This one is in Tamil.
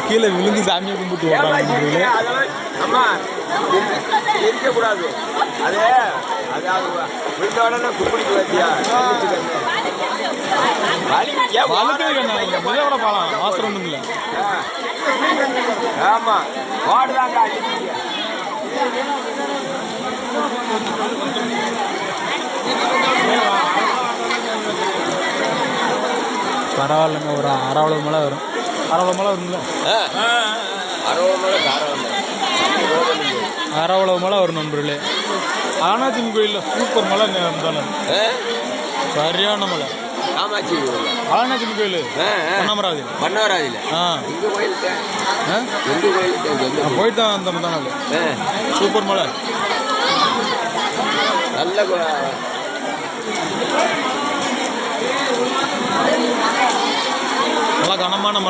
கீழே விழுந்து சாமியை கும்பிட்டு வர்றாங்க. அம்மா இருக்கக்கூடாது. அதே அதாவது விழுந்த உடனே கும்பிட்டு வச்சியா வளர்க்குற பாலம் அவசரம் ஒன்றும் இல்லை. ஆமா வாடுதாங்க. பரவாயில்லைங்க, ஒரு 60 மலை வரும். 60 மலை வரும்ல? 60 மலை வரும் நண்பர்களே. ஆனாச்சின் கோயிலில் சூப்பர் மலை இருந்தாலும் சரியான மலை. காமாட்சி ஆனாச்சின் கோயில் பண்ணமராதில் போயிட்டு தான் அந்த நாள் சூப்பர் மலை நல்ல நல்லா கனமான மலை.